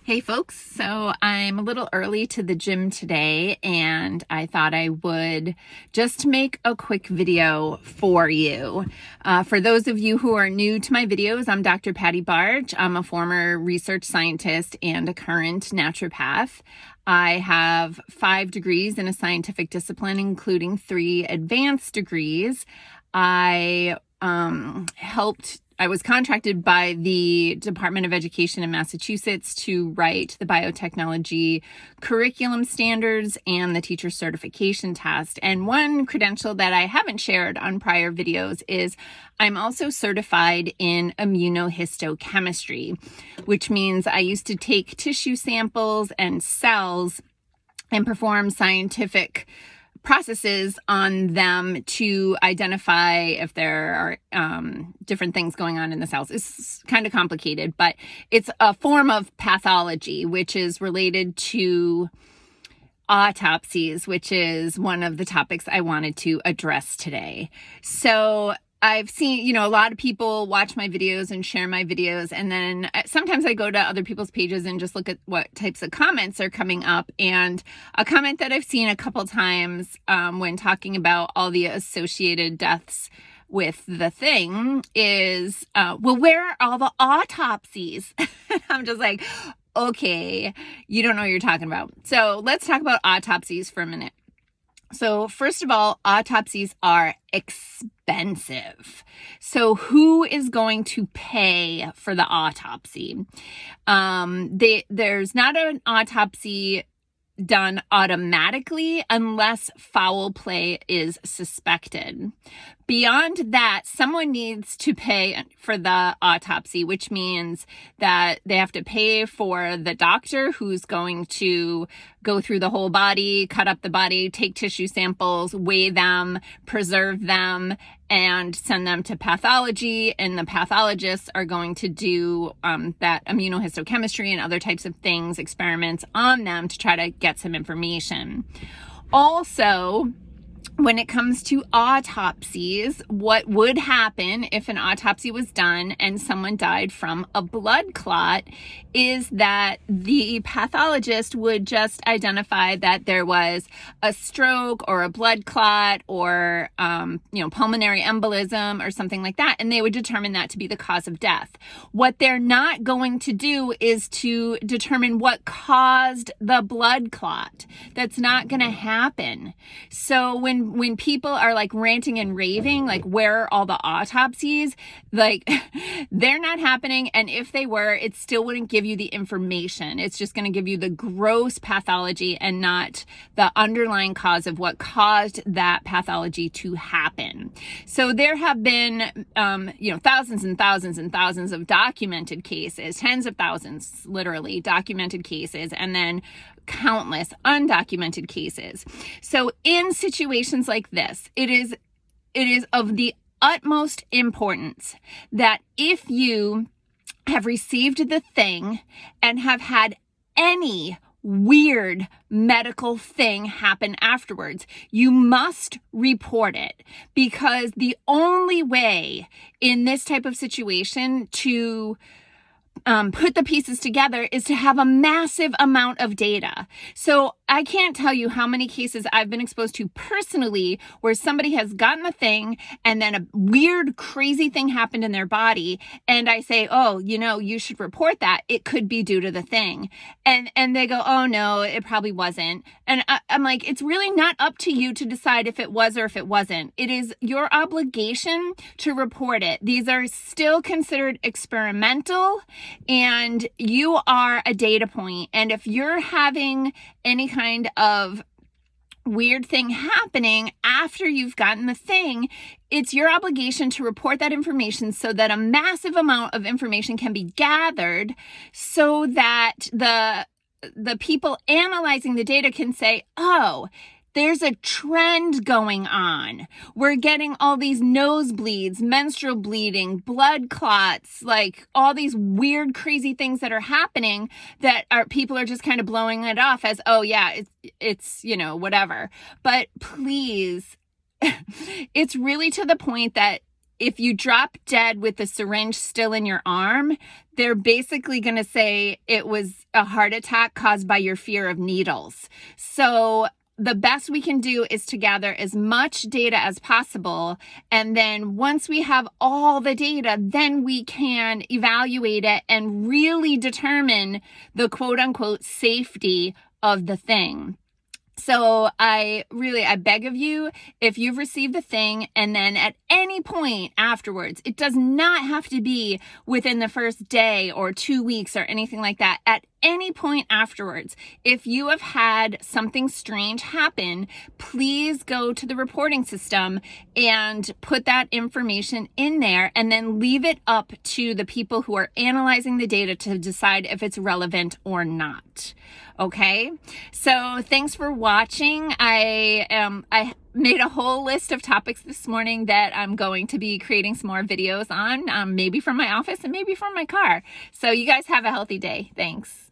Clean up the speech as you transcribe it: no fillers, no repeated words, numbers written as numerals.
Hey folks, so I'm a little early to the gym today and I thought I would just make a quick video for you. For those of you who are new to my videos, I'm Dr. Patty Barge. I'm a former research scientist and a current naturopath. I have 5 degrees in a scientific discipline, including 3 advanced degrees. I was contracted by the Department of Education in Massachusetts to write the biotechnology curriculum standards and the teacher certification test. And one credential that I haven't shared on prior videos is I'm also certified in immunohistochemistry, which means I used to take tissue samples and cells and perform scientific processes on them to identify if there are different things going on in the cells. It's kind of complicated, but it's a form of pathology, which is related to autopsies, which is one of the topics I wanted to address today. So I've seen, a lot of people watch my videos and share my videos, and then sometimes I go to other people's pages and just look at what types of comments are coming up. And a comment that I've seen a couple times when talking about all the associated deaths with the thing is, well, where are all the autopsies? I'm just like, okay, you don't know what you're talking about. So let's talk about autopsies for a minute. So first of all, autopsies are expensive. So who is going to pay for the autopsy? There's not an autopsy done automatically unless foul play is suspected. Beyond that, someone needs to pay for the autopsy, which means that they have to pay for the doctor who's going to go through the whole body, cut up the body, take tissue samples, weigh them, preserve them, and send them to pathology. And the pathologists are going to do that immunohistochemistry and other types of things, experiments on them to try to get some information. Also, when it comes to autopsies, what would happen if an autopsy was done and someone died from a blood clot is that the pathologist would just identify that there was a stroke or a blood clot or, pulmonary embolism or something like that, and they would determine that to be the cause of death. What they're not going to do is to determine what caused the blood clot. That's not going to happen. So when people are like ranting and raving, like where are all the autopsies, like they're not happening. And if they were, it still wouldn't give you the information. It's just going to give you the gross pathology and not the underlying cause of what caused that pathology to happen. So there have been, thousands and thousands and thousands of documented cases, tens of thousands, literally documented cases, and then countless undocumented cases. So in situations like this, it is of the utmost importance that if you have received the thing and have had any weird medical thing happen afterwards, you must report it, because the only way in this type of situation to put the pieces together is to have a massive amount of data. So I can't tell you how many cases I've been exposed to personally where somebody has gotten the thing and then a weird, crazy thing happened in their body. And I say, oh, you should report that. It could be due to the thing. And they go, oh no, it probably wasn't. And I'm like, it's really not up to you to decide if it was or if it wasn't. It is your obligation to report it. These are still considered experimental, and you are a data point. And if you're having any kind of weird thing happening after you've gotten the thing, it's your obligation to report that information so that a massive amount of information can be gathered so that the people analyzing the data can say, oh, there's a trend going on. We're getting all these nosebleeds, menstrual bleeding, blood clots, like all these weird, crazy things that are happening that people are just kind of blowing it off as, oh yeah, it's whatever. But please, it's really to the point that if you drop dead with the syringe still in your arm, they're basically going to say it was a heart attack caused by your fear of needles. So the best we can do is to gather as much data as possible. And then once we have all the data, then we can evaluate it and really determine the quote unquote safety of the thing. So I beg of you, if you've received the thing and then at any point afterwards, it does not have to be within the first day or 2 weeks or anything like that. At any point afterwards, if you have had something strange happen, please go to the reporting system and put that information in there and then leave it up to the people who are analyzing the data to decide if it's relevant or not. Okay, so thanks for watching. I made a whole list of topics this morning that I'm going to be creating some more videos on, maybe from my office and maybe from my car. So you guys have a healthy day. Thanks.